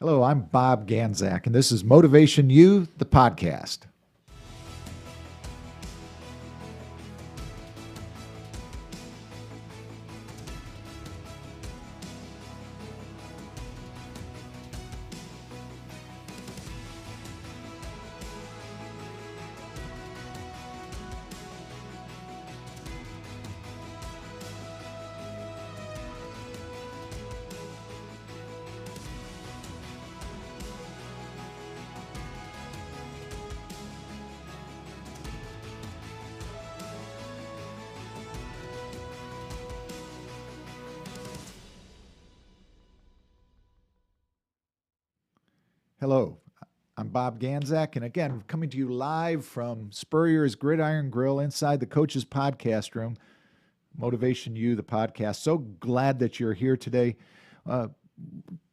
Hello, I'm Bob Ganzak, and this is Motivation U, the podcast. Hello, I'm Bob Ganzak, and again, coming to you live from Spurrier's Gridiron Grill inside the Coach's Podcast Room, Motivation U, the podcast. So glad that you're here today. A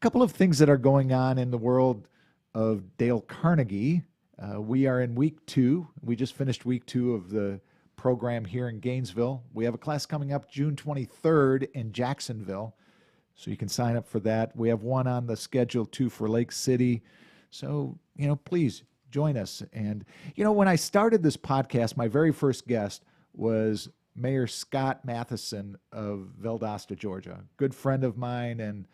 couple of things that are going on in the world of Dale Carnegie. We are in week 2. We just finished week 2 of the program here in Gainesville. We have a class coming up June 23rd in Jacksonville, so you can sign up for that. We have one on the schedule too for Lake City. So, please join us. And, when I started this podcast, my very first guest was Mayor Scott Matheson of Valdosta, Georgia. Good friend of mine and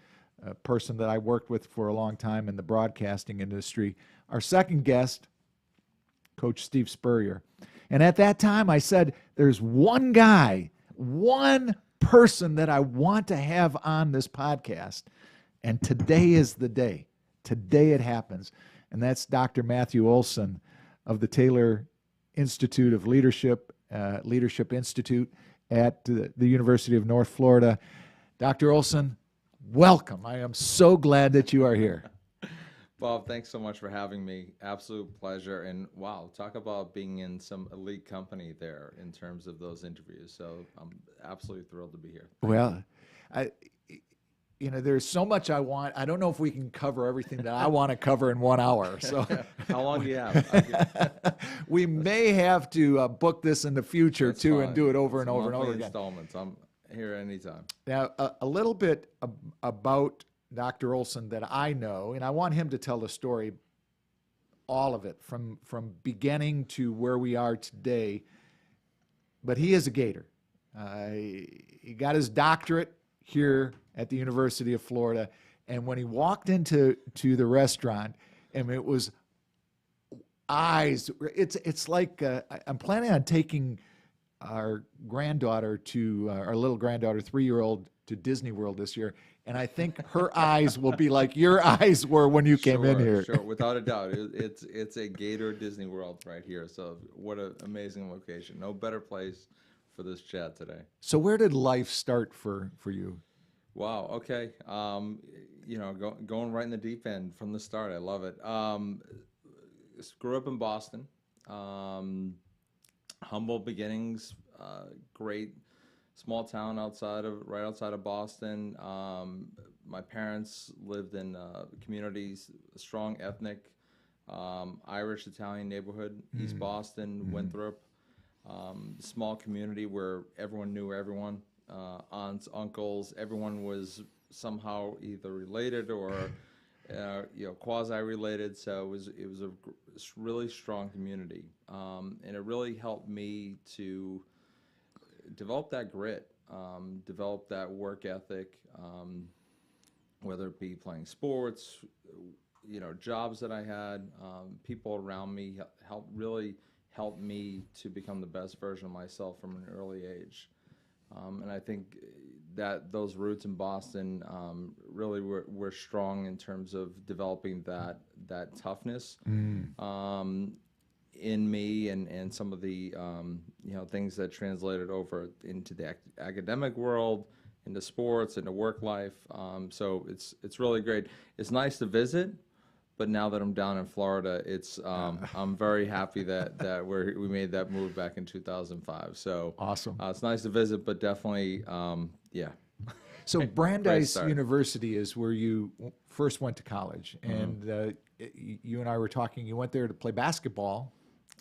a person that I worked with for a long time in the broadcasting industry. Our second guest, Coach Steve Spurrier. And at that time, I said, there's one guy, one person that I want to have on this podcast. And today is the day. Today it happens. And that's Dr. Matthew Ohlson of the Taylor Institute of Leadership Institute at the University of North Florida. Dr. Ohlson, welcome. I am so glad that you are here. Bob, thanks so much for having me. Absolute pleasure. And wow, talk about being in some elite company there in terms of those interviews. So I'm absolutely thrilled to be here. Well, there's so much I want. I don't know if we can cover everything that I want to cover in 1 hour. So how long do you have? We may have to book this in the future too, and do it over and over and over again. Installments. I'm here anytime. Now, a little bit about Dr. Ohlson that I know, and I want him to tell the story, all of it, from beginning to where we are today. But he is a Gator. He got his doctorate here at the University of Florida, and when he walked into the restaurant, and it was eyes. It's like I'm planning on taking our granddaughter our little granddaughter, 3-year-old, to Disney World this year. And I think her eyes will be like your eyes were when you came in here. Sure, without a doubt. It's a Gator Disney World right here. So what an amazing location. No better place for this chat today. So where did life start for you? Wow, okay. Going right in the deep end from the start. I love it. Grew up in Boston. Humble beginnings, great small town right outside of Boston. My parents lived in communities, a strong ethnic, Irish Italian neighborhood, East Boston, Winthrop. Small community where everyone knew everyone, aunts, uncles, everyone was somehow either related or quasi-related. So it was a really strong community, and it really helped me to develop that grit, develop that work ethic, whether it be playing sports, jobs that I had, people around me helped me to become the best version of myself from an early age. And I think that those roots in Boston really were strong in terms of developing that toughness in me, and some of the things that translated over into the academic world, into sports, into work life. So it's really great. It's nice to visit, but now that I'm down in Florida, I'm very happy that we made that move back in 2005. So awesome. It's nice to visit, but definitely, yeah. So Brandeis University is where you first went to college, and you and I were talking. You went there to play basketball.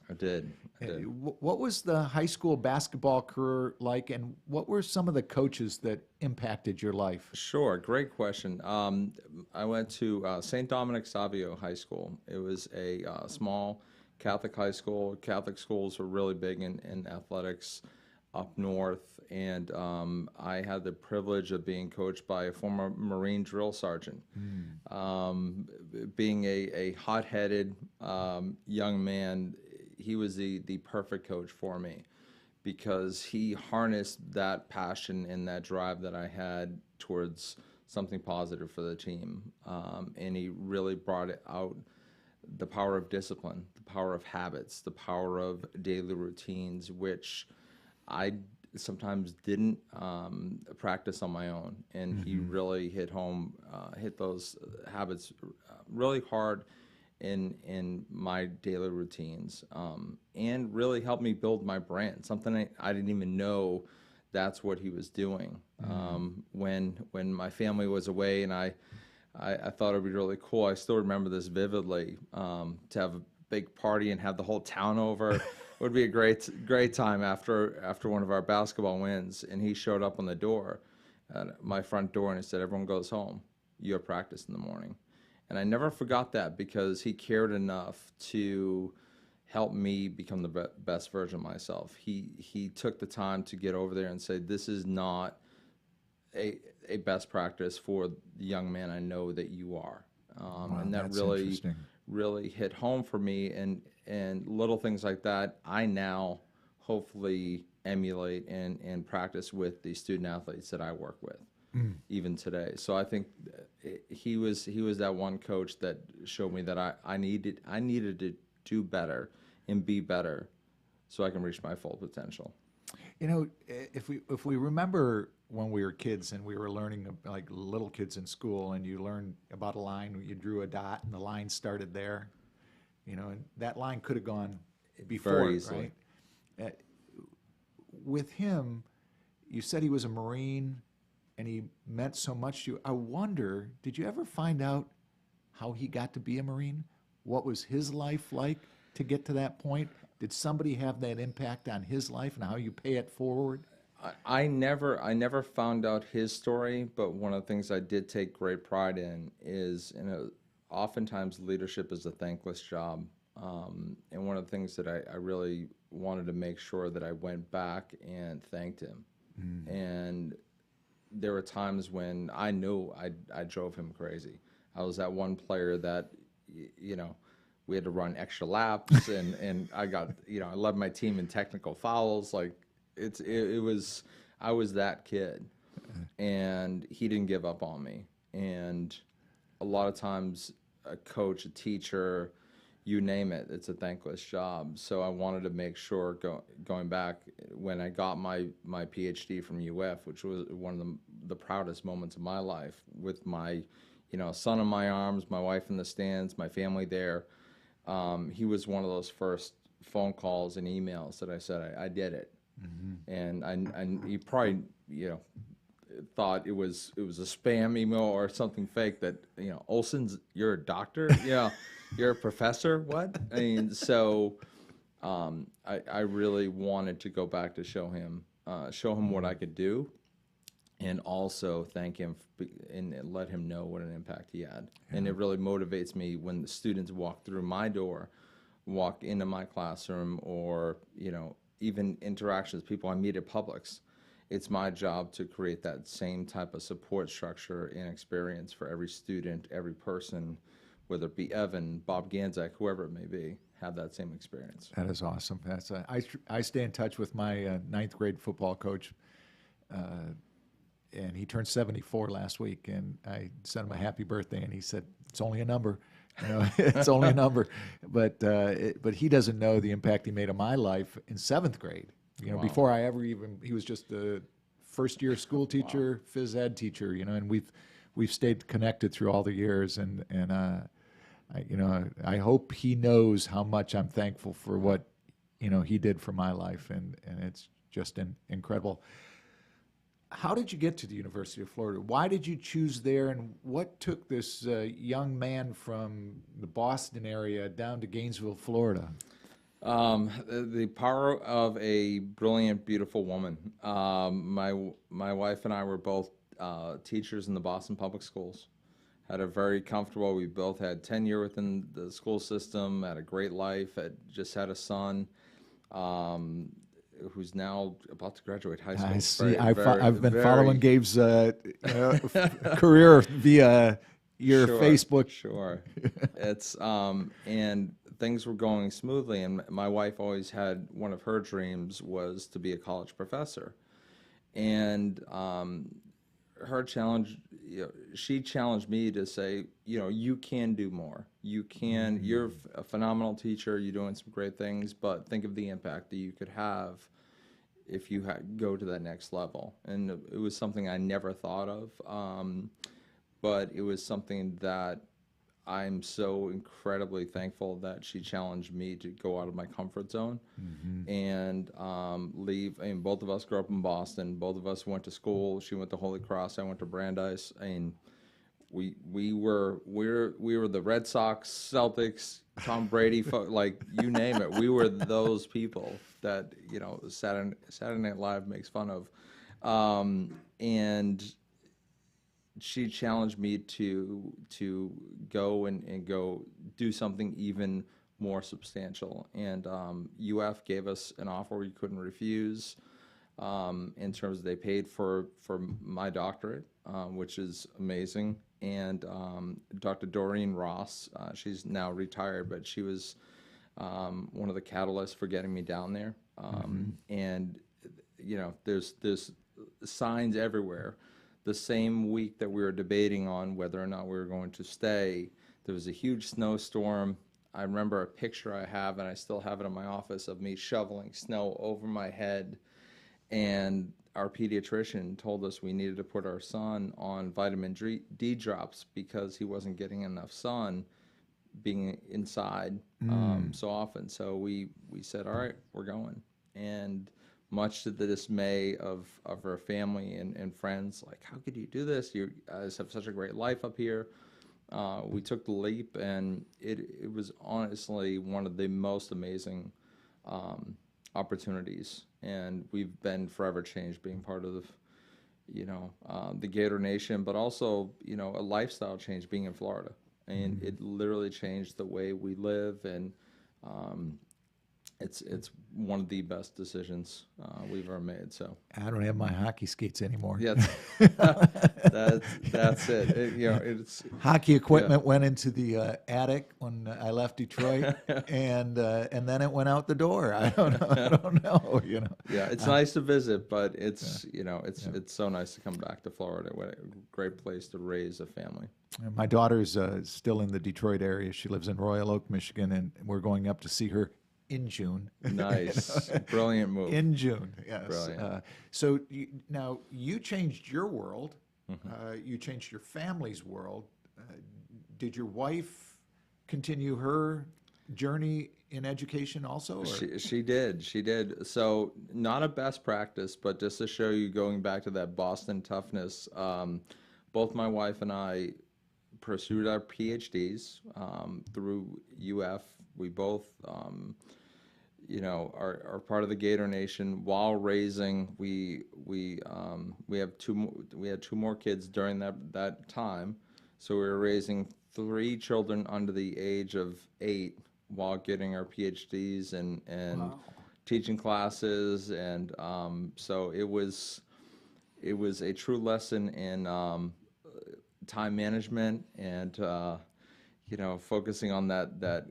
I did. I did. What was the high school basketball career like, and what were some of the coaches that impacted your life? Sure, great question. I went to St. Dominic Savio High School. It was a small Catholic high school. Catholic schools are really big in athletics up north, and I had the privilege of being coached by a former Marine drill sergeant. Being a hot-headed young man, he was the perfect coach for me because he harnessed that passion and that drive that I had towards something positive for the team. And he really brought it out the power of discipline, the power of habits, the power of daily routines, which I sometimes didn't practice on my own. And he really hit those habits really hard in my daily routines, and really helped me build my brand, something I didn't even know that's what he was doing. When my family was away and I thought it would be really cool. I still remember this vividly, to have a big party and have the whole town over. It would be a great time after one of our basketball wins. And he showed up on the door, at my front door, and he said, "Everyone goes home. You have practice in the morning." And I never forgot that because he cared enough to help me become the best version of myself. He took the time to get over there and say, "This is not a best practice for the young man I know that you are." Wow, and that that's really interesting. really hit home for me, and little things like that I now hopefully emulate and practice with the student athletes that I work with even today. So I think he was that one coach that showed me that I needed to do better and be better so I can reach my full potential. You know, if we remember when we were kids and we were learning, like little kids in school, and you learned about a line, you drew a dot and the line started there, you know, and that line could have gone before, Very easily. right? With him, you said he was a Marine and he meant so much to you. I wonder, did you ever find out how he got to be a Marine? What was his life like to get to that point? Did somebody have that impact on his life and how you pay it forward? I never found out his story, but one of the things I did take great pride in is, oftentimes leadership is a thankless job. And one of the things that I really wanted to make sure that I went back and thanked him. And there were times when I knew I drove him crazy. I was that one player that, we had to run extra laps, and I got, I led my team in technical fouls. Like I was that kid, and he didn't give up on me. And a lot of times, a coach, a teacher, you name it, it's a thankless job. So I wanted to make sure, going back, when I got my PhD from UF, which was one of the proudest moments of my life, with my son in my arms, my wife in the stands, my family there. He was one of those first phone calls and emails that I said I did it. And he probably thought it was a spam email or something fake, that Ohlson's, you're a doctor, you're a professor, what? I mean, so I really wanted to go back to show him what I could do, and also thank him and let him know what an impact he had. And it really motivates me when the students walk through my door, walk into my classroom, or even interactions with people I meet at Publix. It's my job to create that same type of support structure and experience for every student, every person, whether it be Evan, Bob Ganzak, whoever it may be, have that same experience. That is awesome. I stay in touch with my ninth grade football coach, and he turned 74 last week, and I sent him a happy birthday, and he said, "It's only a number." It's only a number, but he doesn't know the impact he made on my life in seventh grade. Wow. Before I ever even, he was just a first year school teacher, phys ed teacher, and we've stayed connected through all the years, and I hope he knows how much I'm thankful for what he did for my life, and it's just incredible. How did you get to the University of Florida? Why did you choose there, and what took this young man from the Boston area down to Gainesville, Florida? The power of a brilliant, beautiful woman. My wife and I were both teachers in the Boston public schools. Had a very comfortable. We both had tenure within the school system. Had a great life. Had just had a son, who's now about to graduate high school. I see. Very, I've been very, following Gabe's career via your sure, Facebook. sure. It's and things were going smoothly, and my wife always had one of her dreams was to be a college professor, and her challenge, she challenged me to say, you can do more. You can. You're a phenomenal teacher. You're doing some great things, but think of the impact that you could have if you go to that next level. And it was something I never thought of, but it was something that I'm so incredibly thankful that she challenged me to go out of my comfort zone and leave. I mean, both of us grew up in Boston. Both of us went to school. She went to Holy Cross. I went to Brandeis. I mean, we were the Red Sox, Celtics, Tom Brady, like you name it. We were those people that Saturday Night Live makes fun of, and she challenged me to go and go do something even more substantial. And UF gave us an offer we couldn't refuse. In terms of they paid for my doctorate, which is amazing. And Dr. Doreen Ross, she's now retired, but she was one of the catalysts for getting me down there. And there's signs everywhere. The same week that we were debating on whether or not we were going to stay, there was a huge snowstorm. I remember a picture I have, and I still have it in my office, of me shoveling snow over my head. And our pediatrician told us we needed to put our son on vitamin D drops because he wasn't getting enough sun being inside so often. So we said, all right, we're going. And much to the dismay of her family and friends, like, how could you do this? You guys have such a great life up here. We took the leap, and it was honestly one of the most amazing opportunities. And we've been forever changed being part of the Gator Nation, but also, a lifestyle change being in Florida. And it literally changed the way we live, and it's one of the best decisions we've ever made. So I don't have my hockey skates anymore. yeah, that's it. It's Hockey equipment went into the attic when I left Detroit, and then it went out the door. I don't know. Yeah, it's nice to visit, but it's it's so nice to come back to Florida. What a great place to raise a family. My daughter's still in the Detroit area. She lives in Royal Oak, Michigan, and we're going up to see her in June. Nice. Brilliant move. In June, yes. Brilliant. So now you changed your world. You changed your family's world. Did your wife continue her journey in education also? Or? She did. So not a best practice, but just to show you, going back to that Boston toughness, both my wife and I pursued our PhDs through UF. We both, are part of the Gator Nation while raising. We had two more kids during that time, so we were raising 3 children under the age of 8 while getting our PhDs and Wow. teaching classes, and so it was a true lesson in time management and focusing on that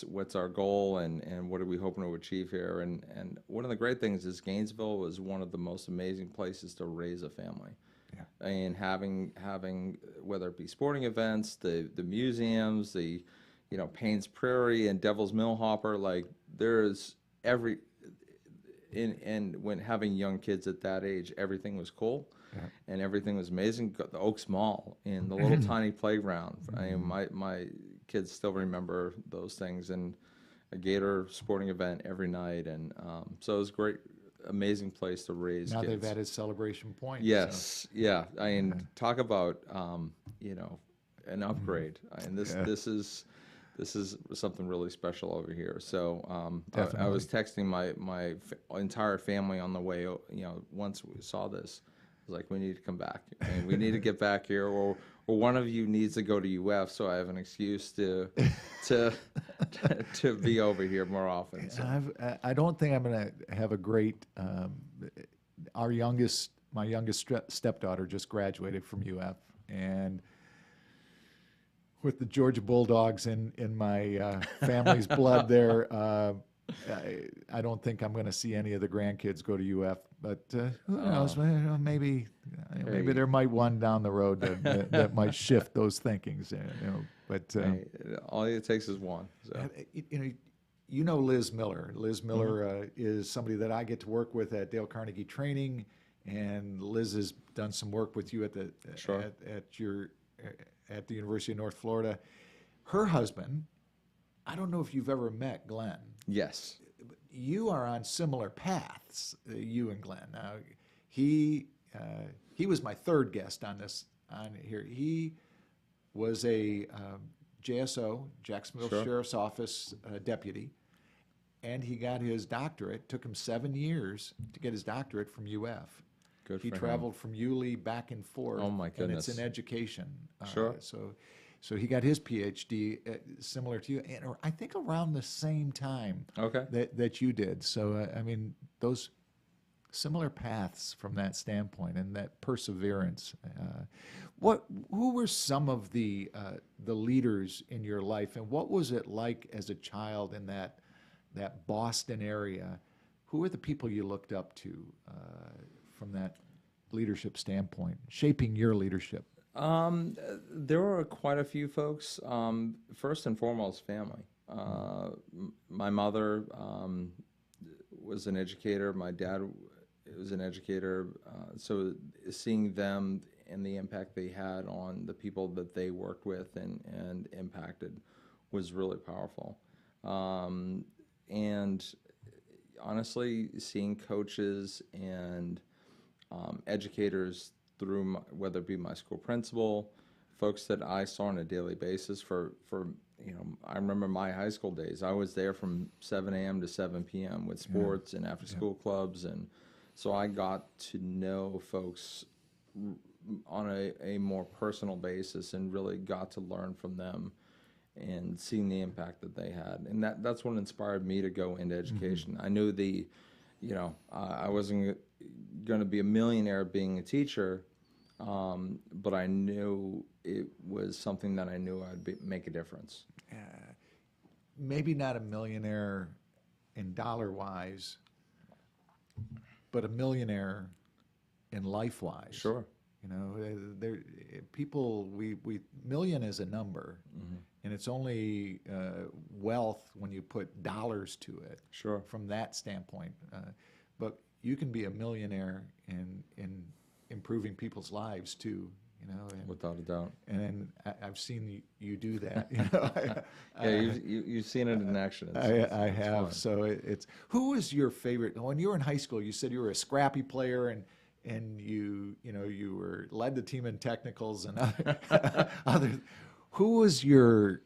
what's our goal and what are we hoping to achieve here. And one of the great things is Gainesville was one of the most amazing places to raise a family. Yeah. And having whether it be sporting events, the museums, the Payne's Prairie and Devil's Mill Hopper, like there's and when having young kids at that age, everything was cool. Yeah. And everything was amazing. The Oaks Mall and the little tiny playground. My kids still remember those things, and a Gator sporting event every night, and so it was a great, amazing place to raise now kids. They've added Celebration Point. Yes, so. Yeah. I mean, talk about an upgrade. And this is this is something really special over here. So I Definitely. was texting my entire family on the way. Once we saw this, I was like, we need to come back, and we need to get back here, or one of you needs to go to UF, so I have an excuse to to be over here more often. So. I don't think I'm going to have a great. My youngest stepdaughter just graduated from UF, and with the Georgia Bulldogs in my family's blood there, I don't think I'm going to see any of the grandkids go to UF. But who knows? Maybe there might one down the road that might shift those thinkings. But Hey, all it takes is one. So. Liz Miller. Liz Miller is somebody that I get to work with at Dale Carnegie Training, and Liz has done some work with you at the at the University of North Florida. Her husband, I don't know if you've ever met Glenn. Yes. You are on similar paths, you and Glenn. Now, he was my third guest on here. He was a JSO, Jacksonville Sheriff's Office deputy, and he got his doctorate. Took him 7 years to get his doctorate from UF. Good he for traveled from Yulee back and forth. Oh my goodness! And it's in education. Sure. So he got his PhD similar to you, and I think around the same time. Okay. That you did. So I mean, those similar paths from that standpoint and that perseverance. Who were some of the leaders in your life, and what was it like as a child in that Boston area? Who were the people you looked up to from that leadership standpoint, shaping your leadership? There were quite a few folks. First and foremost, family. My mother was an educator. My dad was an educator. So seeing them and the impact they had on the people that they worked with and impacted was really powerful. And honestly, seeing coaches and educators through whether it be my school principal, folks that I saw on a daily basis for I remember my high school days. I was there from 7 a.m. to 7 p.m. with sports and after school clubs, and so I got to know folks on a more personal basis and really got to learn from them and seeing the impact that they had, and that's what inspired me to go into education. I knew I wasn't going to be a millionaire being a teacher, but I knew it was something that I knew make a difference. Maybe not a millionaire in dollar-wise, but a millionaire in life-wise. Sure. People, million is a number, and it's only wealth when you put dollars to it. Sure. From that standpoint, but you can be a millionaire in improving people's lives too. Without a doubt. And I've seen you do that. You've seen it in action. I it's have. fun. So who was your favorite when you were in high school? You said you were a scrappy player and you were led the team in technicals and other. Who was your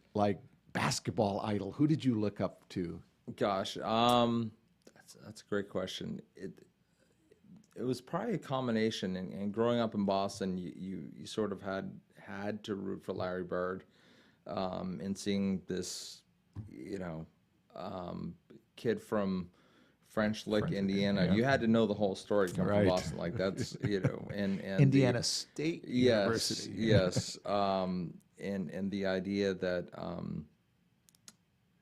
basketball idol? Who did you look up to? Gosh, that's a great question. It was probably a combination. And growing up in Boston, you sort of had to root for Larry Bird, and seeing this, kid from French Lick, Indiana. Yeah. You had to know the whole story coming Right. from Boston. Like that's and Indiana State University. Yes. And the idea that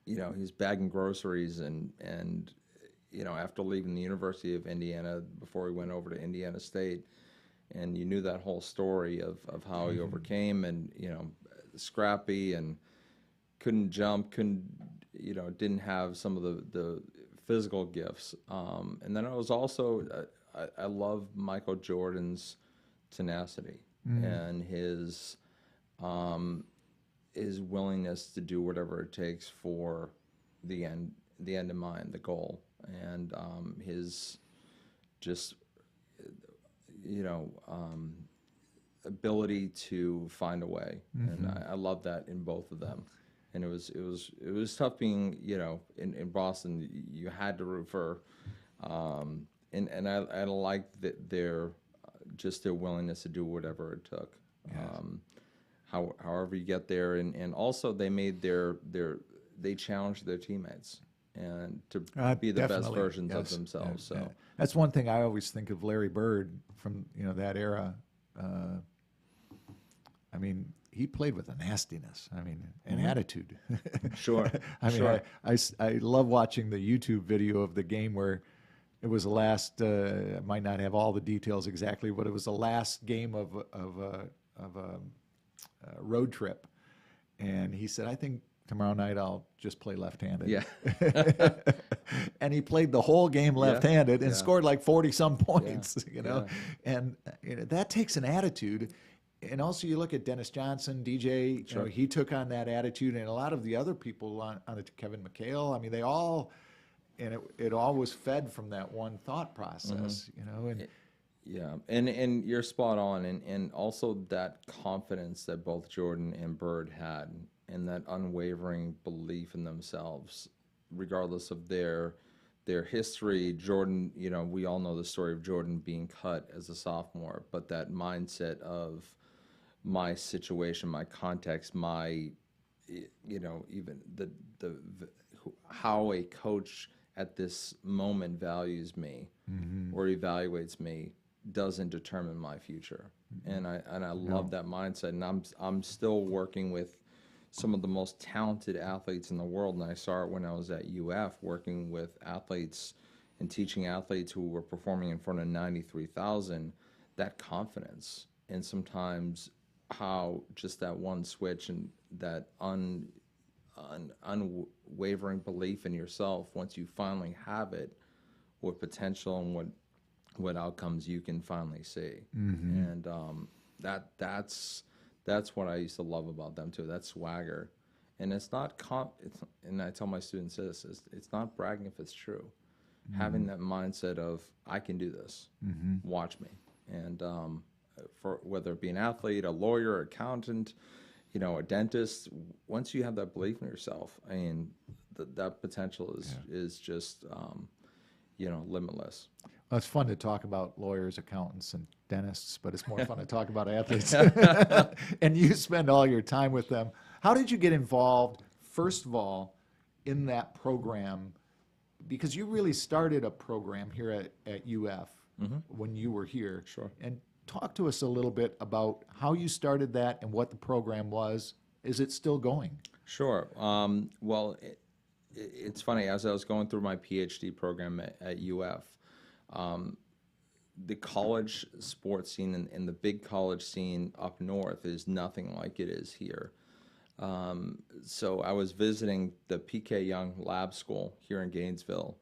he's bagging groceries and after leaving the University of Indiana before he went over to Indiana State, and you knew that whole story of how he overcame and scrappy and couldn't jump, didn't have some of the physical gifts. And then I was also I love Michael Jordan's tenacity and his willingness to do whatever it takes for the end in mind, the goal, and his just ability to find a way. And I love that in both of them. and it was tough being, in Boston. You had to root for, and I liked that just their willingness to do whatever it took. Yes. However you get there, and also they made they challenged their teammates and to be the best Definitely. versions of Yes. themselves. Yeah, So yeah. That's one thing I always think of Larry Bird from that era. I mean, he played with a nastiness. I mean, an attitude. Sure, I mean, sure. I love watching the YouTube video of the game where it was the last. I might not have all the details exactly, but it was the last game of a road trip, and he said, "I think tomorrow night I'll just play left-handed." Yeah. And he played the whole game left-handed and yeah. scored like 40 some points. Yeah. And that takes an attitude. And also, you look at Dennis Johnson, DJ. Sure. He took on that attitude, and a lot of the other people on the Kevin McHale. I mean, they all, and it all was fed from that one thought process. And Yeah, and you're spot on, and also that confidence that both Jordan and Bird had, and that unwavering belief in themselves, regardless of their history. Jordan, we all know the story of Jordan being cut as a sophomore, but that mindset of my situation, my context, my, even the how a coach at this moment values me or evaluates me doesn't determine my future. And I love that mindset. And I'm still working with some of the most talented athletes in the world. And I saw it when I was at UF, working with athletes and teaching athletes who were performing in front of 93,000, that confidence. And sometimes how just that one switch and that unwavering belief in yourself, once you finally have it, what potential and what outcomes you can finally see. And that's what I used to love about them too. That swagger, and it's not and I tell my students this: it's not bragging if it's true. Having that mindset of I can do this. Watch me. And for whether it be an athlete, a lawyer, accountant, a dentist, once you have that belief in yourself, I mean, that potential is just limitless. well, it's fun to talk about lawyers, accountants, and dentists, but it's more fun to talk about athletes. And you spend all your time with them. How did you get involved, first of all, in that program? Because you really started a program here at UF when you were here. Sure. And talk to us a little bit about how you started that and what the program was. Is it still going? Sure. Well, it's funny. As I was going through my PhD program at UF, the college sports scene and the big college scene up north is nothing like it is here. So I was visiting the PK Young Lab School here in Gainesville,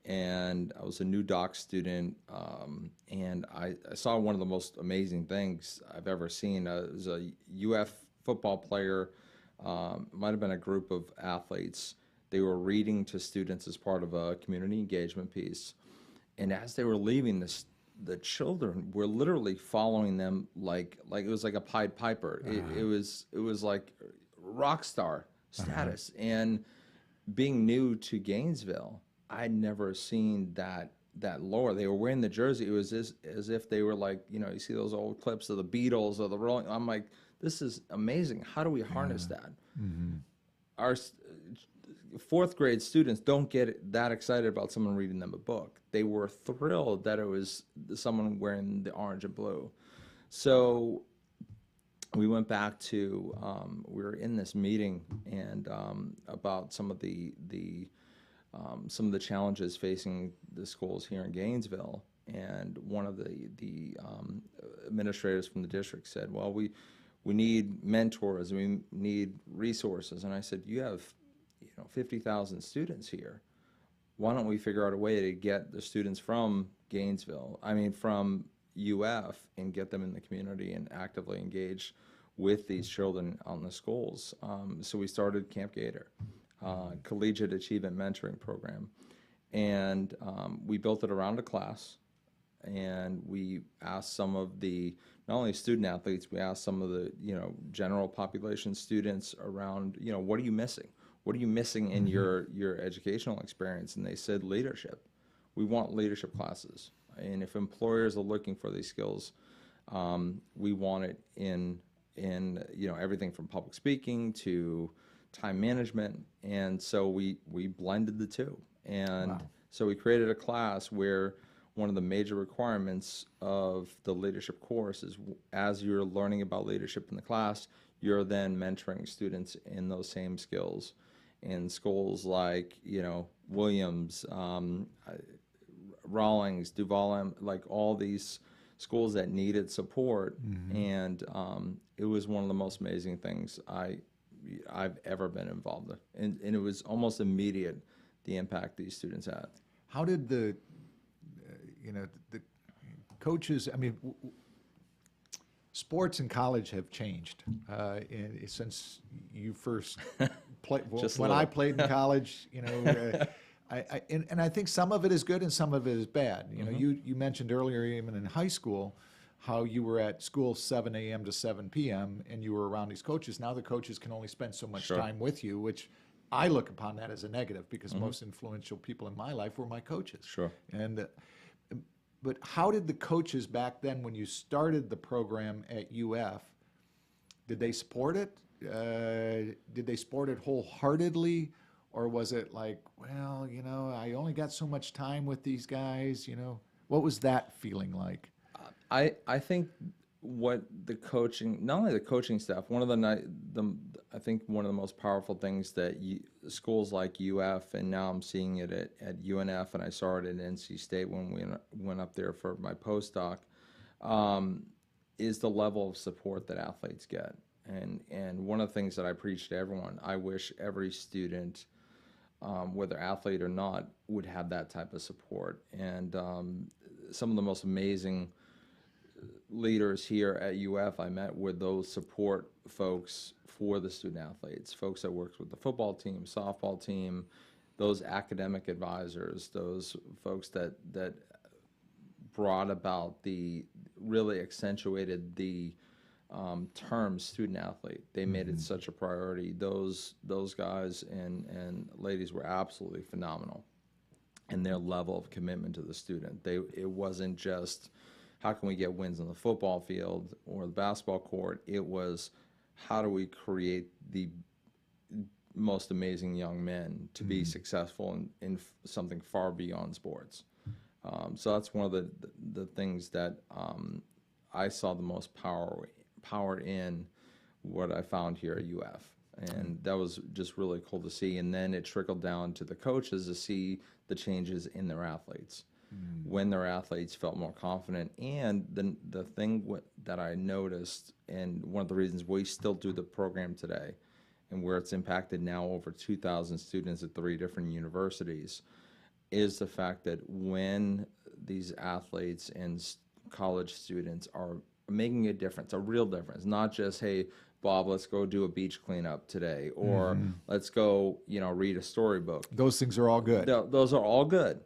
and I was a new doc student, and I saw one of the most amazing things I've ever seen. It was a UF football player, might have been a group of athletes. They were reading to students as part of a community engagement piece, and as they were leaving, the children were literally following them like it was like a Pied Piper. It was like rock star status. And being new to Gainesville, I'd never seen that lore. They were wearing the jersey. It was as if they were like, you see those old clips of the Beatles or the Rolling. I'm like, this is amazing. How do we harness that? Our fourth grade students don't get that excited about someone reading them a book. They were thrilled that it was someone wearing the orange and blue. So we went back to, we were in this meeting and about some of the challenges facing the schools here in Gainesville. And one of the administrators from the district said, well, we need mentors, we need resources. And I said, you have 50,000 students here. Why don't we figure out a way to get the students from from UF and get them in the community and actively engage with these children out in the schools. So we started Camp Gator, Collegiate Achievement Mentoring Program. And we built it around a class. and we asked some of the, not only student athletes, we asked some of the, general population students around, what are you missing? What are you missing in your educational experience? And they said leadership. We want leadership classes. And if employers are looking for these skills, we want it in everything from public speaking to time management. And so we blended the two. And Wow. so we created a class where one of the major requirements of the leadership course is, as you're learning about leadership in the class, you're then mentoring students in those same skills in schools like, Williams, Rawlings, Duval, like all these schools that needed support. And it was one of the most amazing things I've ever been involved in. And it was almost immediate, the impact these students had. How did the coaches, I mean, sports in college have changed since you first played. When I played in college, and I think some of it is good and some of it is bad. You mentioned earlier, even in high school, how you were at school 7 a.m. to 7 p.m. and you were around these coaches. Now the coaches can only spend so much time with you, which I look upon that as a negative, because most influential people in my life were my coaches. Sure. But how did the coaches back then, when you started the program at UF, did they support it? Did they support it wholeheartedly? Or was it like, well, I only got so much time with these guys, What was that feeling like? I think what the coaching, not only the coaching staff, I think one of the most powerful things that schools like UF, and now I'm seeing it at UNF, and I saw it at NC State when we went up there for my postdoc, is the level of support that athletes get. And one of the things that I preach to everyone, I wish every student, whether athlete or not, would have that type of support. And some of the most amazing leaders here at UF I met were those support folks for the student athletes, folks that worked with the football team, softball team, those academic advisors, those folks that brought about really accentuated the term student athlete. They made it such a priority. Those guys and ladies were absolutely phenomenal in their level of commitment to the student. It wasn't just, how can we get wins on the football field or the basketball court? It was, how do we create the most amazing young men to be successful in something far beyond sports? So that's one of the things that I saw the most power in what I found here at UF. And that was just really cool to see. And then it trickled down to the coaches to see the changes in their athletes. When their athletes felt more confident. And the thing that I noticed, and one of the reasons we still do the program today, and where it's impacted now over 2,000 students at 3 different universities, is the fact that when these athletes and college students are making a difference, a real difference, not just, hey, Bob, let's go do a beach cleanup today, or let's go, read a storybook. Those things are all good. Those are all good,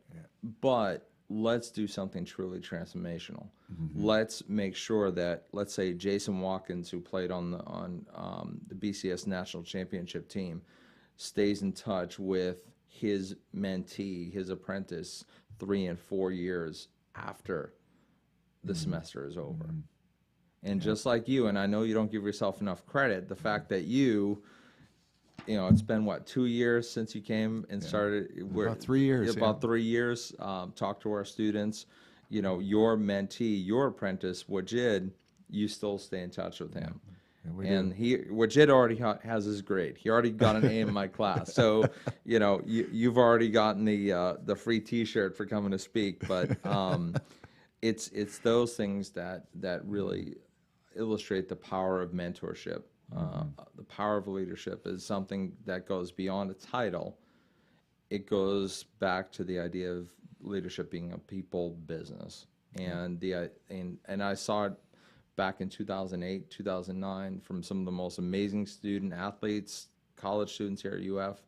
but let's do something truly transformational. Let's make sure that, let's say, Jason Watkins, who played on the BCS national championship team, stays in touch with his mentee, his apprentice, 3 and 4 years after the semester is over. And just like you, and I know you don't give yourself enough credit, the fact that it's been, 2 years since you came and started? About 3 years. About 3 years. Talk to our students. Your mentee, your apprentice, Wajid, you still stay in touch with him. And Wajid already has his grade. He already got an A in my class. So, you've already gotten the free T-shirt for coming to speak. But it's those things that really illustrate the power of mentorship. The power of leadership is something that goes beyond a title. It goes back to the idea of leadership being a people business. And I saw it back in 2008, 2009 from some of the most amazing student athletes, college students here at UF,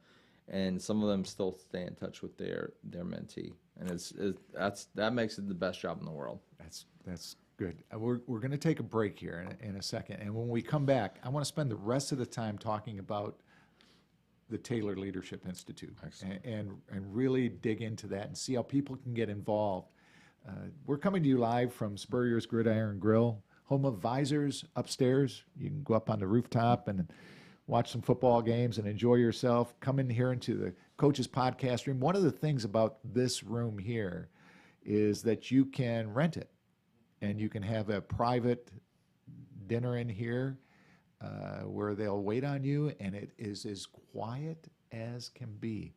and some of them still stay in touch with their mentee. and that makes it the best job in the world. That's good. We're going to take a break here in a second, and when we come back, I want to spend the rest of the time talking about the Taylor Leadership Institute and really dig into that and see how people can get involved. We're coming to you live from Spurrier's Gridiron Grill, home of Visors upstairs. You can go up on the rooftop and watch some football games and enjoy yourself. Come in here into the Coach's Podcast Room. One of the things about this room here is that you can rent it, and you can have a private dinner in here where they'll wait on you, and it is as quiet as can be.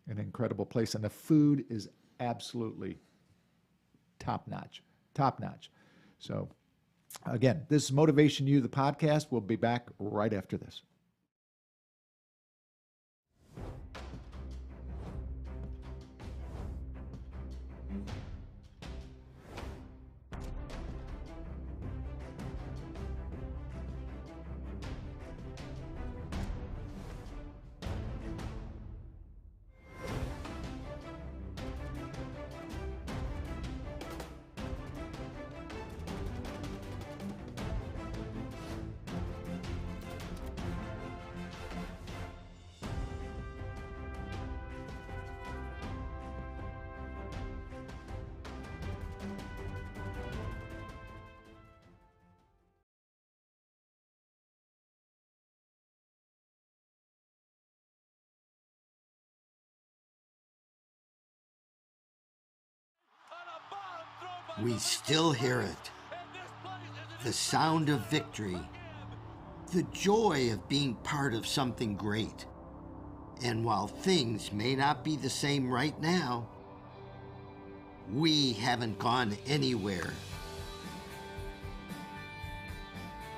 An incredible place, and the food is absolutely top-notch. So, again, this is Motivation U, the podcast. We'll be back right after this. We still hear it. The sound of victory. The joy of being part of something great. And while things may not be the same right now, we haven't gone anywhere.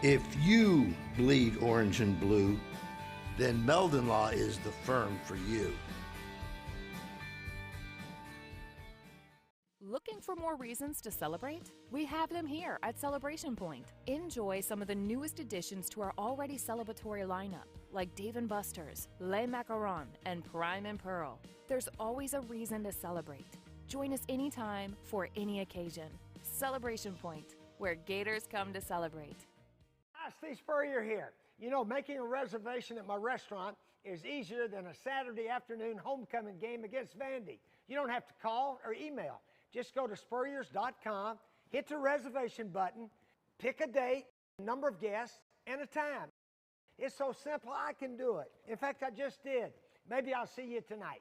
If you bleed orange and blue, then Meldon Law is the firm for you. Looking for more reasons to celebrate? We have them here at Celebration Point. Enjoy some of the newest additions to our already celebratory lineup, like Dave & Buster's, Les Macarons, and Prime and Pearl. There's always a reason to celebrate. Join us anytime for any occasion. Celebration Point, where Gators come to celebrate. Hi, Steve Spurrier here. You know, making a reservation at my restaurant is easier than a Saturday afternoon homecoming game against Vandy. You don't have to call or email. Just go to spurriers.com, hit the reservation button, pick a date, a number of guests, and a time. It's so simple, I can do it. In fact, I just did. Maybe I'll see you tonight.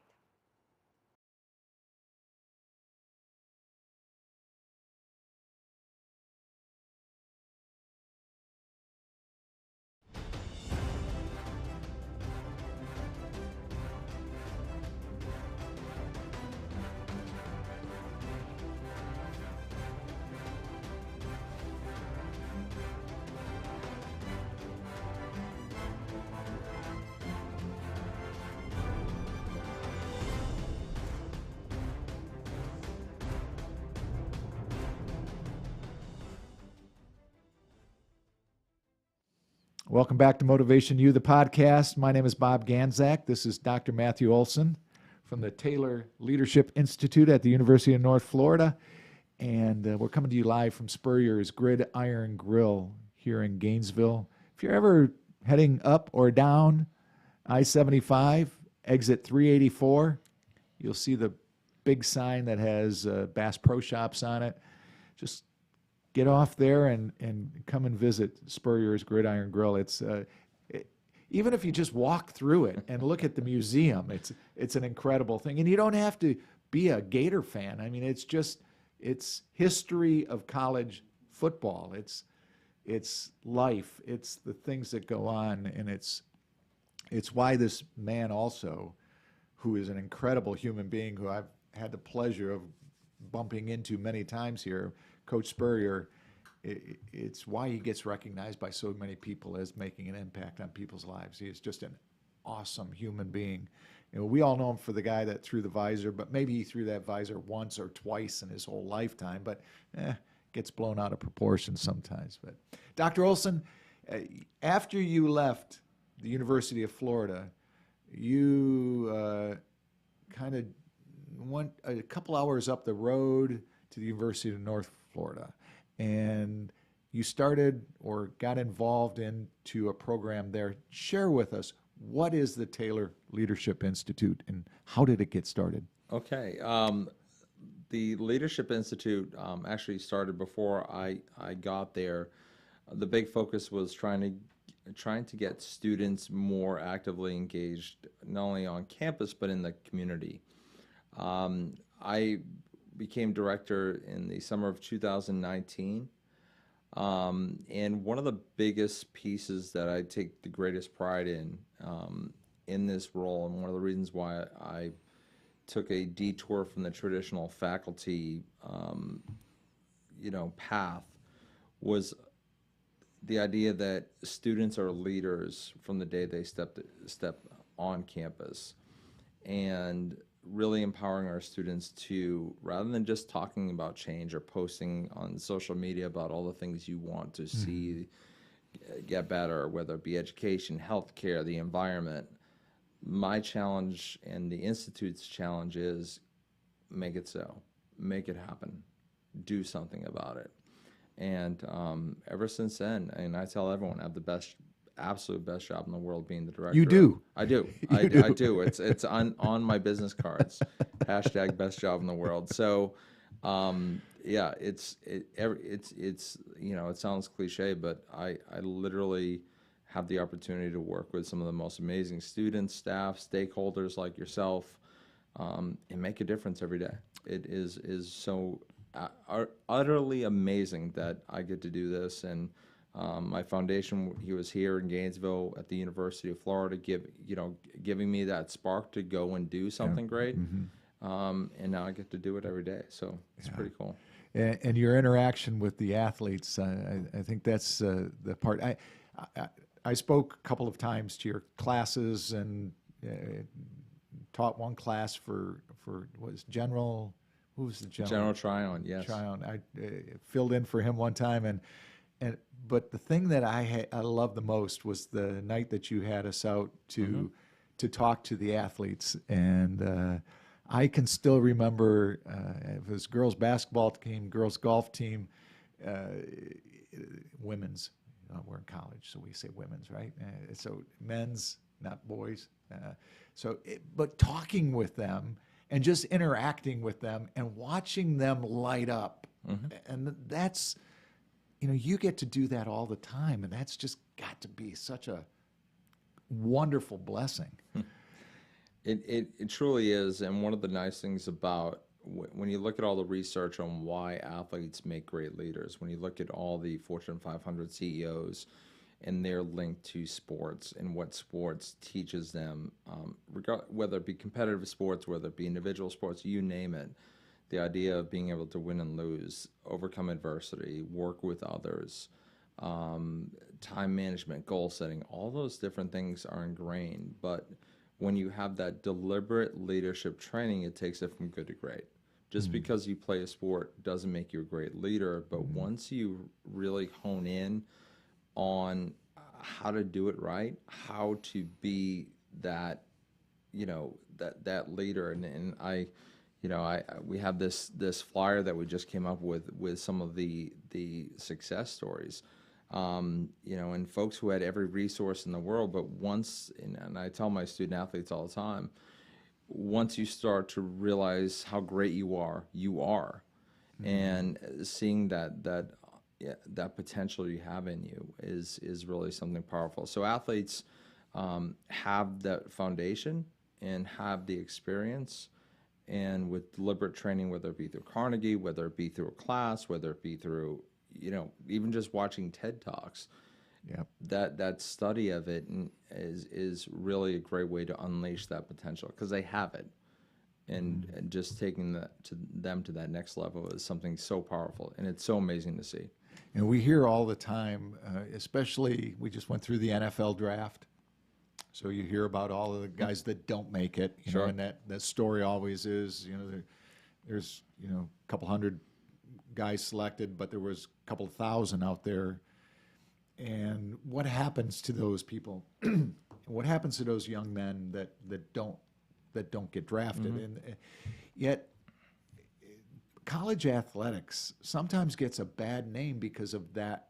Welcome back to Motivation U, the podcast. My name is Bob Ganzak. This is Dr. Matthew Ohlson from the Taylor Leadership Institute at the University of North Florida. And we're coming to you live from Spurrier's Gridiron Grill here in Gainesville. If you're ever heading up or down I-75, exit 384, you'll see the big sign that has Bass Pro Shops on it. Just get off there and come and visit Spurrier's Gridiron Grill. It's even if you just walk through it and look at the museum, it's an incredible thing. And you don't have to be a Gator fan. I mean, it's history of college football. It's life. It's the things that go on, and it's why this man also, who is an incredible human being, who I've had the pleasure of bumping into many times here, Coach Spurrier, it's why he gets recognized by so many people as making an impact on people's lives. He is just an awesome human being. You know, we all know him for the guy that threw the visor, but maybe he threw that visor once or twice in his whole lifetime, but gets blown out of proportion sometimes. But Dr. Ohlson, after you left the University of Florida, you kind of went a couple hours up the road to the University of North Florida, and you started or got involved into a program there. Share with us, what is the Taylor Leadership Institute and how did it get started? Okay. The Leadership Institute actually started before I got there. The big focus was trying to get students more actively engaged, not only on campus, but in the community. I became director in the summer of 2019. And one of the biggest pieces that I take the greatest pride in this role, and one of the reasons why I took a detour from the traditional faculty, path, was the idea that students are leaders from the day they step on campus, and really empowering our students to, rather than just talking about change or posting on social media about all the things you want to see get better, whether it be education, healthcare, the environment. My challenge and the Institute's challenge is make it so, make it happen, do something about it. And ever since then, and I tell everyone, I have the absolute best job in the world being the director. You do. I do. I do. It's on my business cards. Hashtag best job in the world. So, yeah, it sounds cliche, but I literally have the opportunity to work with some of the most amazing students, staff, stakeholders like yourself, and make a difference every day. It is so utterly amazing that I get to do this. And my foundation, he was here in Gainesville at the University of Florida, giving me that spark to go and do something great. And now I get to do it every day. So it's pretty cool. And your interaction with the athletes, I think that's the part. I spoke a couple of times to your classes and taught one class for what was general. Who was the general? General Tryon, yes. Tryon. I filled in for him one time, but the thing that I loved the most was the night that you had us out to talk to the athletes, and I can still remember it was girls basketball team, girls golf team, women's. We're in college, so we say women's, right? So men's, not boys. But talking with them and just interacting with them and watching them light up, and that's, you get to do that all the time, and that's just got to be such a wonderful blessing. It truly is, and one of the nice things about when you look at all the research on why athletes make great leaders, when you look at all the Fortune 500 CEOs and their link to sports and what sports teaches them, whether it be competitive sports, whether it be individual sports, you name it, the idea of being able to win and lose, overcome adversity, work with others, time management, goal setting, all those different things are ingrained. But when you have that deliberate leadership training, it takes it from good to great. Just because you play a sport doesn't make you a great leader, but once you really hone in on how to do it right, how to be that, that leader, and we have this flyer that we just came up with some of the success stories, and folks who had every resource in the world, but once, and I tell my student athletes all the time, once you start to realize how great you are, and seeing that potential you have in you is really something powerful. So athletes have that foundation and have the experience, and with deliberate training, whether it be through Carnegie, whether it be through a class, whether it be through even just watching TED Talks. Yep. That study of it is really a great way to unleash that potential, because they have it, and just taking them to that next level is something so powerful, and it's so amazing to see. And we hear all the time, especially we just went through the NFL draft, so you hear about all of the guys that don't make it, Sure. And that story always is, there's a couple hundred guys selected, but there was a couple thousand out there. And what happens to those people? What happens to those young men that don't get drafted? And Yet college athletics sometimes gets a bad name because of that.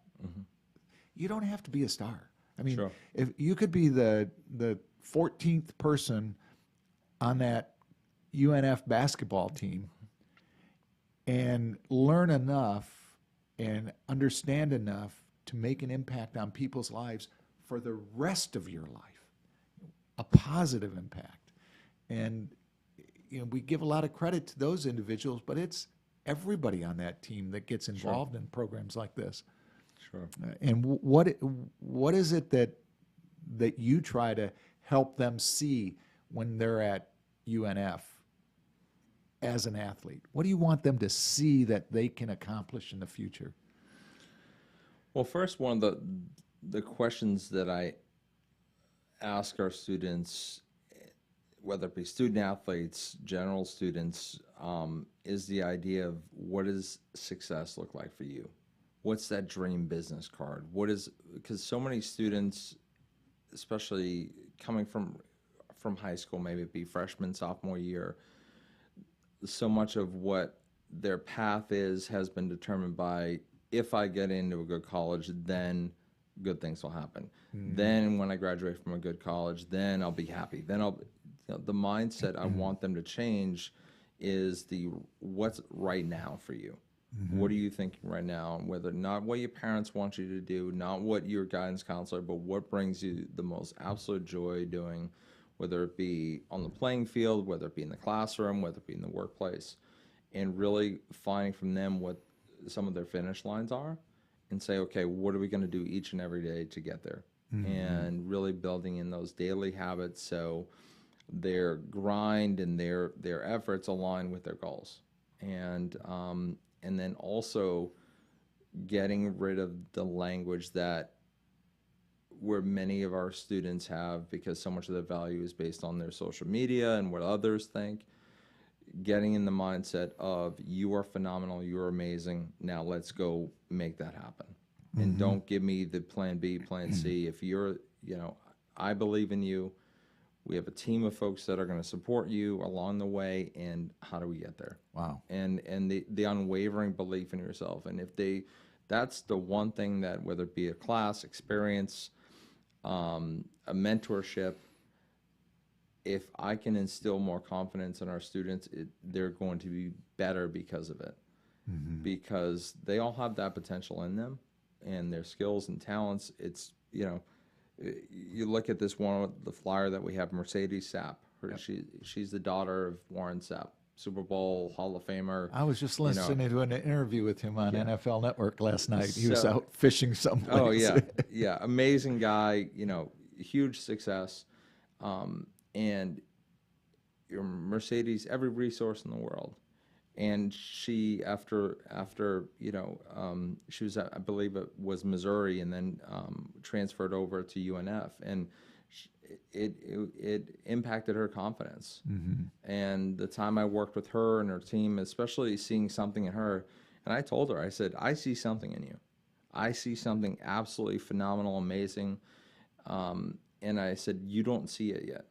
You don't have to be a star. I mean, Sure. if you could be the 14th person on that UNF basketball team and learn enough and understand enough to make an impact on people's lives for the rest of your life, a positive impact. And we give a lot of credit to those individuals, but it's everybody on that team that gets involved in programs like this. Sure. And what is it that you try to help them see when they're at UNF as an athlete? What do you want them to see that they can accomplish in the future? Well, first, one of the questions that I ask our students, whether it be student athletes, general students, is the idea of what does success look like for you? What's that dream business card? Because so many students, especially coming from high school, maybe it be freshman, sophomore year, so much of what their path has been determined by, if I get into a good college, then good things will happen. Then when I graduate from a good college, then I'll be happy. Then the mindset I want them to change is what's right now for you. What are you thinking right now? And whether not what your parents want you to do, not what your guidance counselor, but what brings you the most absolute joy doing, whether it be on the playing field, whether it be in the classroom, whether it be in the workplace, and really finding from them what some of their finish lines are and say, okay, what are we going to do each and every day to get there? And really building in those daily habits so their grind and their efforts align with their goals. And then also getting rid of the language where many of our students have, because so much of their value is based on their social media and what others think. Getting in the mindset of, you are phenomenal, you're amazing, now let's go make that happen. And don't give me the plan B, plan C. If you're, I believe in you. We have a team of folks that are going to support you along the way, and how do we get there? Wow. And the unwavering belief in yourself. And that's the one thing that, whether it be a class, experience, a mentorship, if I can instill more confidence in our students, they're going to be better because of it. Because they all have that potential in them, and their skills and talents. It's, you look at this one, the flyer that we have, Mercedes Sapp. She's the daughter of Warren Sapp, Super Bowl Hall of Famer. I was just listening to an interview with him on NFL Network last night. He was out fishing someplace. Oh, yeah. Yeah. Amazing guy, huge success. And your Mercedes, every resource in the world. And she, after she was, I believe it was Missouri, and then transferred over to UNF, and it impacted her confidence. And the time I worked with her and her team, especially seeing something in her, and I told her, I said, I see something in you. I see something absolutely phenomenal, amazing. And I said, you don't see it yet.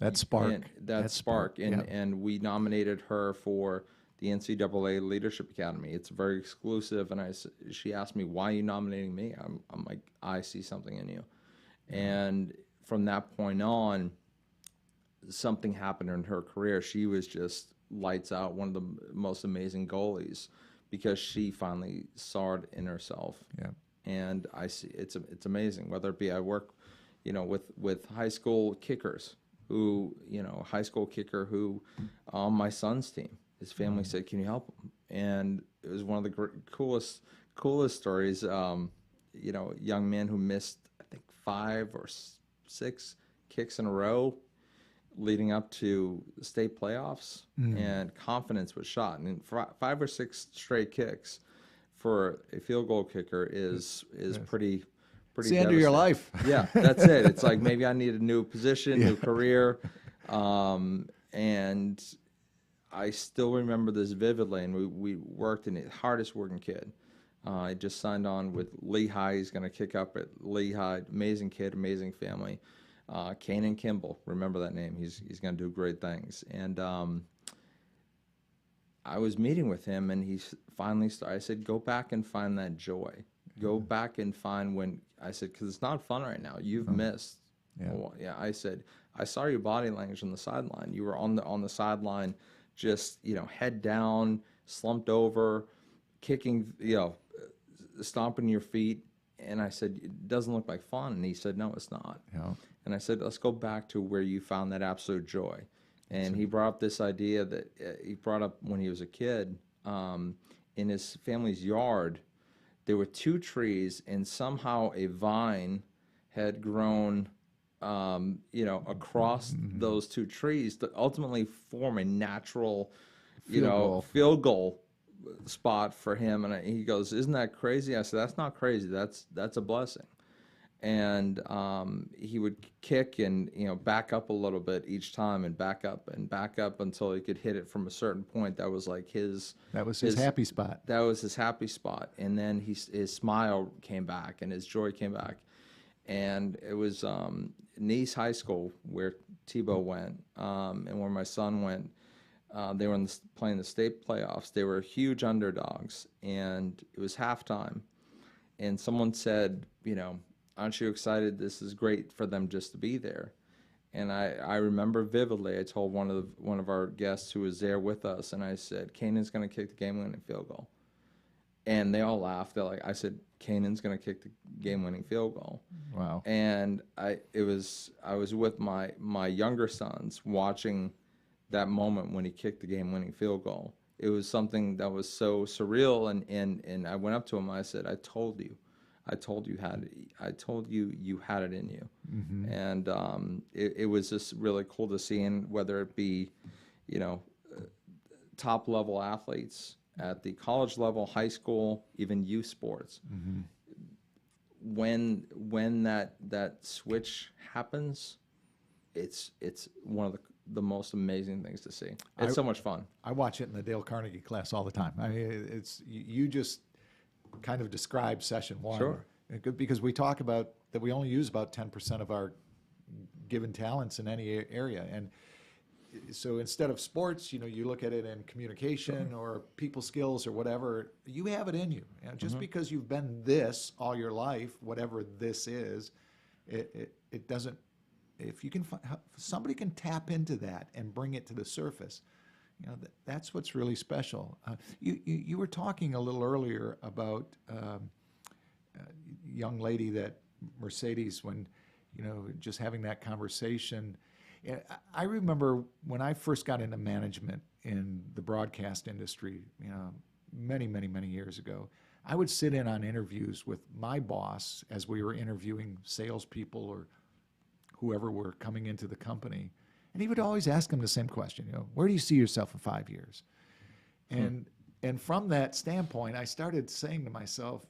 That spark. And that spark. And we nominated her for the NCAA Leadership Academy. It's very exclusive. And she asked me, why are you nominating me? I'm like, I see something in you. And from that point on, something happened in her career. She was just lights out, one of the most amazing goalies, because she finally saw it in herself. And I see it's amazing. Whether it be, I work, with high school kickers. High school kicker who, on my son's team, his family said, can you help him? And it was one of the coolest stories. Young man who missed, I think, 5 or 6 kicks in a row leading up to the state playoffs, and confidence was shot. And 5 or 6 straight kicks for a field goal kicker is pretty. It's the end of your life. Yeah, that's it. It's like, maybe I need a new position, new career. And I still remember this vividly, and we worked in it, hardest working kid. I just signed on with Lehigh. He's going to kick up at Lehigh. Amazing kid, amazing family. Kanan Kimball, remember that name. He's going to do great things. And I was meeting with him, and he finally started. I said, go back and find that joy. Go back and find when, I said, because it's not fun right now. You've missed. Yeah. Well, yeah, I said, I saw your body language on the sideline. You were on the sideline, just, head down, slumped over, kicking, stomping your feet. And I said, it doesn't look like fun. And he said, no, it's not. Yeah. And I said, let's go back to where you found that absolute joy. And he brought up this idea that he brought up when he was a kid. In his family's yard, there were 2 trees, and somehow a vine had grown, across those 2 trees to ultimately form a natural, field goal spot for him. And he goes, "Isn't that crazy?" I said, "That's not crazy. That's a blessing." And he would kick and back up a little bit each time, and back up until he could hit it from a certain point. That was like his happy spot. That was his happy spot. And then his smile came back and his joy came back. And it was Nice High School where Tebow went, and where my son went. They were playing the state playoffs. They were huge underdogs, and it was halftime. And someone said, "Aren't you excited? This is great for them just to be there." And I remember vividly, I told one of our guests who was there with us, and I said, "Canaan's going to kick the game-winning field goal." And they all laughed. I said, "Canaan's going to kick the game-winning field goal." Wow. And I was with my younger sons watching that moment when he kicked the game-winning field goal. It was something that was so surreal, and I went up to him. I said, "I told you you had it in you." Mm-hmm. And it was just really cool to see, and whether it be, top level athletes at the college level, high school, even youth sports. Mm-hmm. When that switch happens, it's one of the most amazing things to see. It's so much fun. I watch it in the Dale Carnegie class all the time. I mean, it's you just kind of describe session 1. Sure. Because we talk about that we only use about 10% of our given talents in any area. And so instead of sports, you look at it in communication or people skills or whatever, you have it in you. Just because you've been this all your life, whatever this is, it doesn't, if somebody can tap into that and bring it to the surface, that's what's really special. You were talking a little earlier about a young lady that Mercedes, when just having that conversation. I remember when I first got into management in the broadcast industry, many years ago. I would sit in on interviews with my boss as we were interviewing salespeople or whoever were coming into the company. And he would always ask them the same question, where do you see yourself in 5 years? And from that standpoint, I started saying to myself,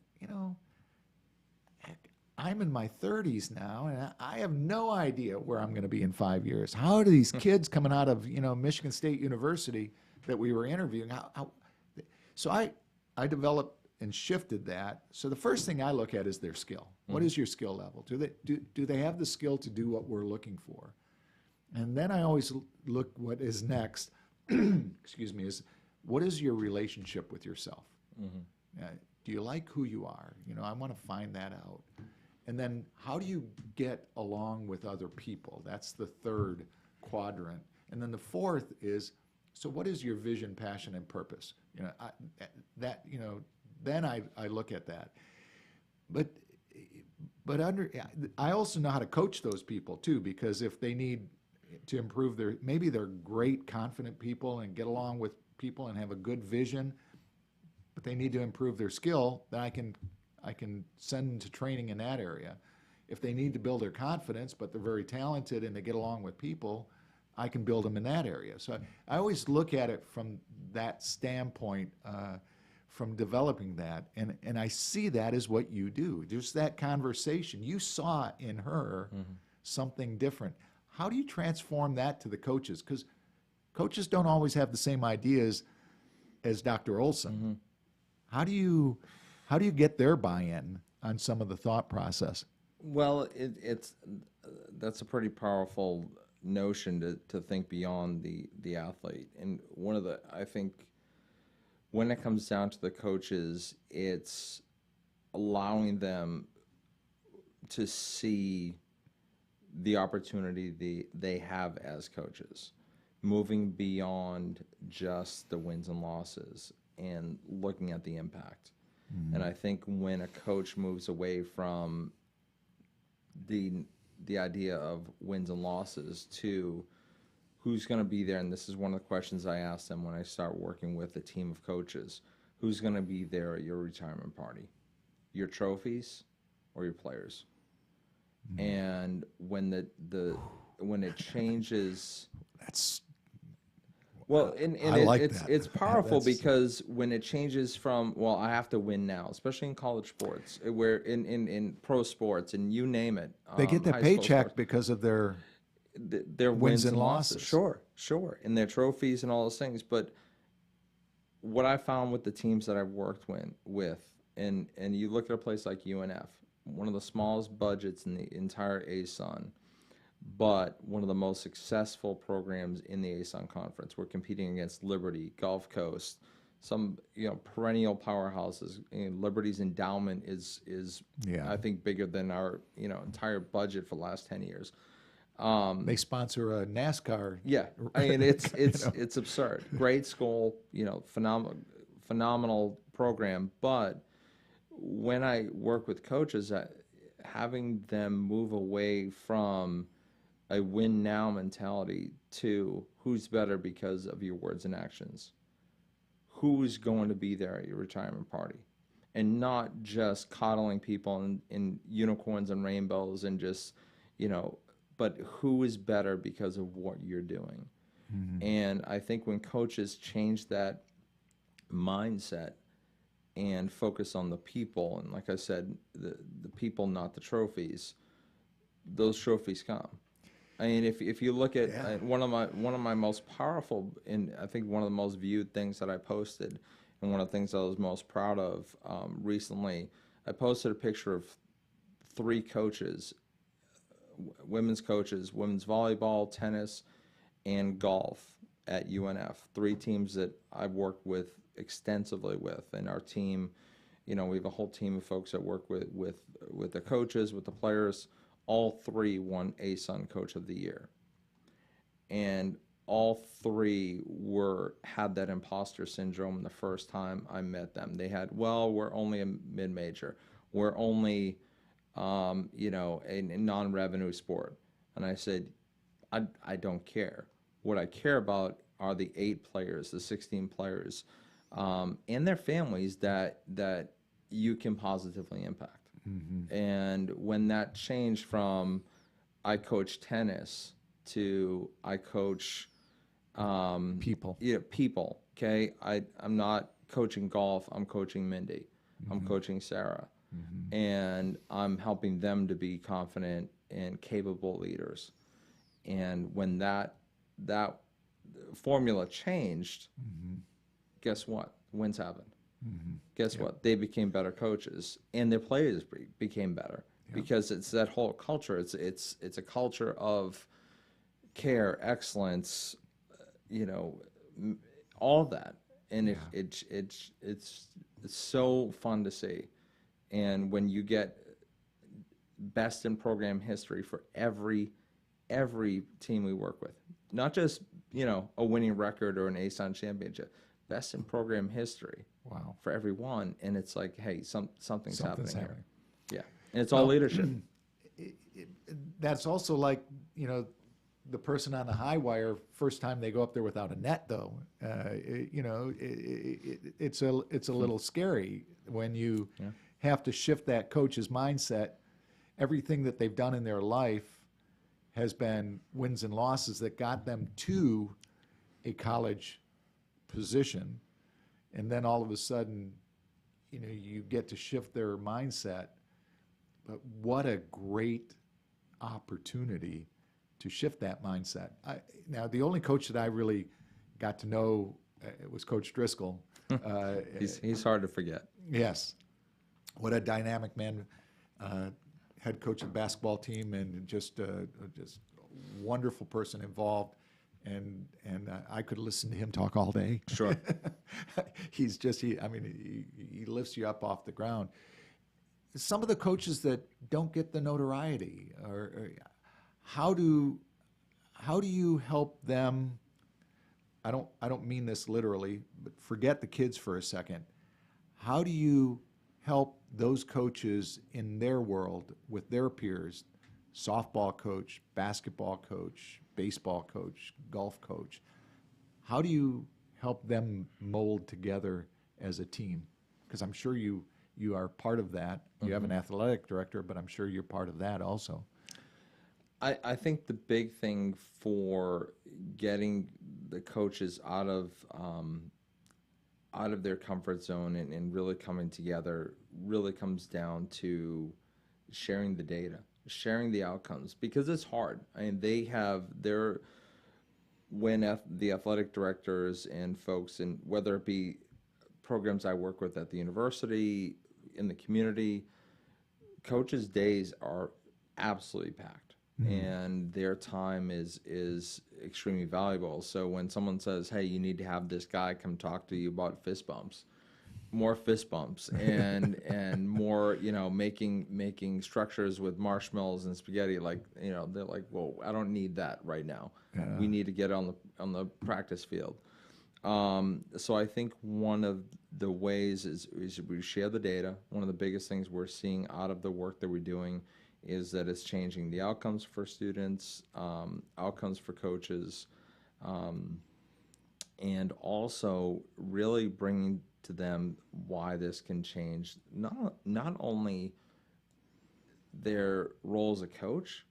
heck, I'm in my 30s now, and I have no idea where I'm going to be in 5 years. How do these kids coming out of, Michigan State University that we were interviewing, so I developed and shifted that. So the first thing I look at is their skill. What is your skill level? Do they have the skill to do what we're looking for? And then I always look what is next, excuse me, is what is your relationship with yourself? Do you like who you are? I want to find that out. And then how do you get along with other people? That's the third quadrant. And then the fourth is, so what is your vision, passion, and purpose? Then I look at that. But I also know how to coach those people too, because if they need to improve maybe they're great, confident people and get along with people and have a good vision, but they need to improve their skill, then I can send them to training in that area. If they need to build their confidence, but they're very talented and they get along with people, I can build them in that area. So I always look at it from that standpoint, from developing that. And I see that as what you do. Just that conversation. You saw in her something different. How do you transform that to the coaches? Because coaches don't always have the same ideas as Dr. Ohlson. How do you get their buy-in on some of the thought process? Well, that's a pretty powerful notion to think beyond the athlete. And one of the, I think, when it comes down to the coaches, it's allowing them to see the opportunity they have as coaches, moving beyond just the wins and losses and looking at the impact. And I think when a coach moves away from the idea of wins and losses to who's going to be there, and this is one of the questions I ask them when I start working with a team of coaches, who's going to be there at your retirement party? Your trophies or your players? And when when it changes, That's well, and I like it's that. it's powerful That's- because when it changes from, well, I have to win now, especially in college sports, where in pro sports and you name it, they get their high school paycheck sports, because of their their wins and losses. Sure, and their trophies and all those things. But what I found with the teams that I've worked with, and you look at a place like UNF, one of the smallest budgets in the entire ASUN, but one of the most successful programs in the ASUN conference. We're competing against Liberty, Gulf Coast, some perennial powerhouses. Liberty's endowment is Yeah. I think bigger than our entire budget for the last 10 years. They sponsor a NASCAR. Yeah, I mean it's absurd. Great school, phenomenal program. But when I work with coaches, having them move away from a win now mentality to who's better because of your words and actions, who's going to be there at your retirement party, and not just coddling people in unicorns and rainbows and just but who is better because of what you're doing. And I think when coaches change that mindset and focus on the people, and like I said, the people, not the trophies, those trophies come. I mean, if you look at one of my most powerful, and I think one of the most viewed things that I posted, and one of the things I was most proud of recently, I posted a picture of 3 coaches, women's coaches, women's volleyball, tennis, and golf at UNF. 3 teams that I've worked with extensively with, and our team, we have a whole team of folks that work with the coaches, with the players. All 3 won ASUN Coach of the Year, and all 3 had that imposter syndrome the first time I met them. They had, well, we're only a mid-major, we're only a non-revenue sport. And I said, I don't care. What I care about are the 8 players, the 16 players, and their families that you can positively impact. And when that changed from I coach tennis to I coach People. Yeah, people. Okay, I'm not coaching golf. I'm coaching Mindy. I'm coaching Sarah, and I'm helping them to be confident and capable leaders. And when that formula changed, guess what? Wins happened. Guess what? They became better coaches, and their players became better because it's that whole culture. It's a culture of care, excellence, all that, and it's so fun to see. And when you get best in program history for every team we work with, not just a winning record or an ASUN championship, best in program history. Wow. For everyone, and it's like, hey, something's happening here. Yeah, and it's Well, all leadership. That's also like, the person on the high wire, first time they go up there without a net, though. It's a little scary when you have to shift that coach's mindset. Everything that they've done in their life has been wins and losses that got them to a college position. And then all of a sudden, you get to shift their mindset. But what a great opportunity to shift that mindset. Now, the only coach that I really got to know was Coach Driscoll. He's hard to forget. Yes. What a dynamic man, head coach of the basketball team, and just wonderful person involved. and I could listen to him talk all day. Sure. He lifts you up off the ground. Some of the coaches that don't get the notoriety, or how do you help them? I don't mean this literally, but forget the kids for a second. How do you help those coaches in their world with their peers, softball coach, basketball coach, baseball coach, golf coach? How do you help them mold together as a team? Because I'm sure you are part of that. You have an athletic director, but I'm sure you're part of that also. I think the big thing for getting the coaches out of their comfort zone and really coming together really comes down to sharing the data, sharing the outcomes, because it's hard. I mean, they have the athletic directors and folks, and whether it be programs I work with at the university, in the community, coaches' days are absolutely packed. And their time is extremely valuable. So when someone says, hey, you need to have this guy come talk to you about fist bumps, more fist bumps, and more, making structures with marshmallows and spaghetti, they're like, well, I don't need that right now. We need to get on the practice field. So I think one of the ways is we share the data. One of the biggest things we're seeing out of the work that we're doing is that it's changing the outcomes for students, outcomes for coaches, and also really bringing to them why this can change not only their role as a coach,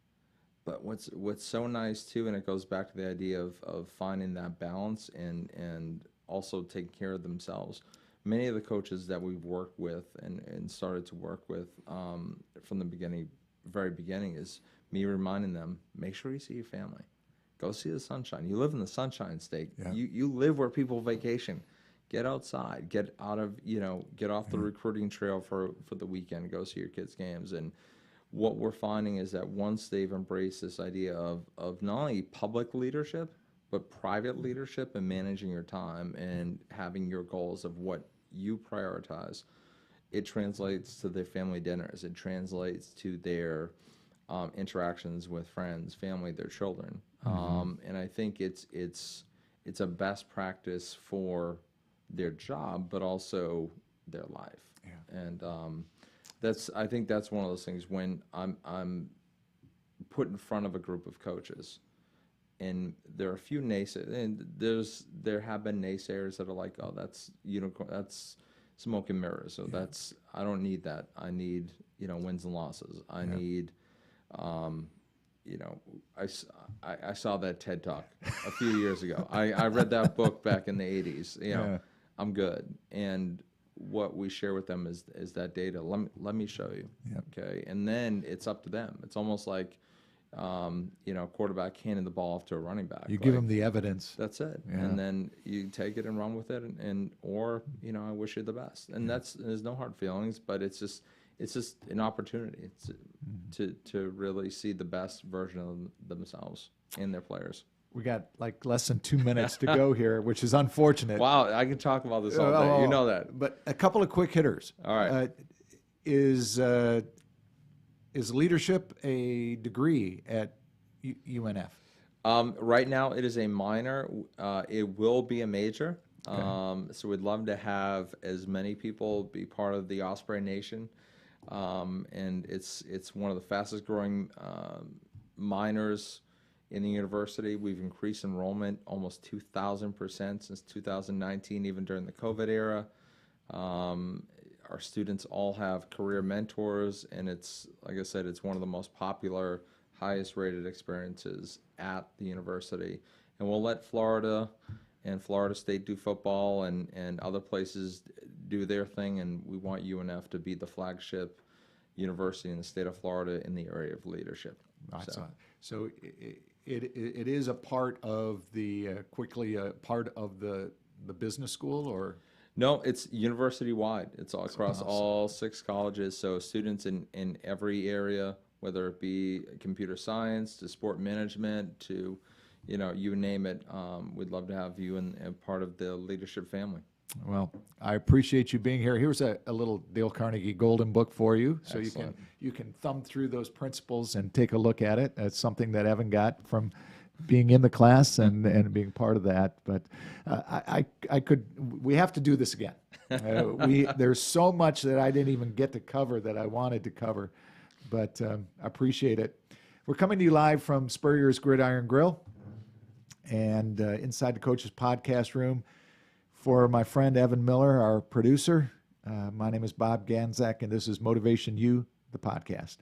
but what's so nice too, and it goes back to the idea of finding that balance and also taking care of themselves. Many of the coaches that we've worked with and started to work with from the very beginning is me reminding them, make sure you see your family. Go see the sunshine. You live in the Sunshine State. Yeah. You live where people vacation. Get outside. Get off the recruiting trail for the weekend. Go see your kids' games. And what we're finding is that once they've embraced this idea of not only public leadership, but private leadership and managing your time and having your goals of what you prioritize, it translates to their family dinners. It translates to their interactions with friends, family, their children. And I think it's a best practice for their job, but also their life. Yeah. And I think that's one of those things when I'm put in front of a group of coaches, and there are a few naysayers, and there have been naysayers that are like, oh, that's smoke and mirrors. So I don't need that. I need, wins and losses. I need, I saw that TED Talk a few years ago. I read that book back in the 80s. I'm good. And what we share with them is that data. Let me show you. Yep. Okay. And then it's up to them. It's almost like, quarterback handing the ball off to a running back. You give them the evidence. That's it. Yeah. And then you take it and run with it, or I wish you the best. And there's no hard feelings, but it's just an opportunity to really see the best version of themselves and their players. We got like less than 2 minutes to go here, which is unfortunate. Wow, I can talk about this all day. You know that. But a couple of quick hitters. All right. Is leadership a degree at UNF? Right now, it is a minor. It will be a major. Okay. So we'd love to have as many people be part of the Osprey Nation. And it's one of the fastest growing minors in the university. We've increased enrollment almost 2,000% since 2019, even during the COVID era. Our students all have career mentors, and it's, like I said, it's one of the most popular, highest rated experiences at the university. And we'll let Florida and Florida State do football and other places do their thing, and we want UNF to be the flagship university in the state of Florida in the area of leadership. So it is a part of the part of the business school, or? No, it's university-wide. It's all across all 6 colleges. So students in every area, whether it be computer science to sport management to, you name it. We'd love to have you and part of the leadership family. Well, I appreciate you being here. Here's a little Dale Carnegie Golden Book for you, so Excellent. you can thumb through those principles and take a look at it. It's something that Evan got from being in the class and being part of that. But we have to do this again. There's so much that I didn't even get to cover that I wanted to cover, but I appreciate it. We're coming to you live from Spurrier's Gridiron Grill and inside the Coach's Podcast Room. For my friend Evan Miller, our producer, my name is Bob Ganzak, and this is MotivationU, the podcast.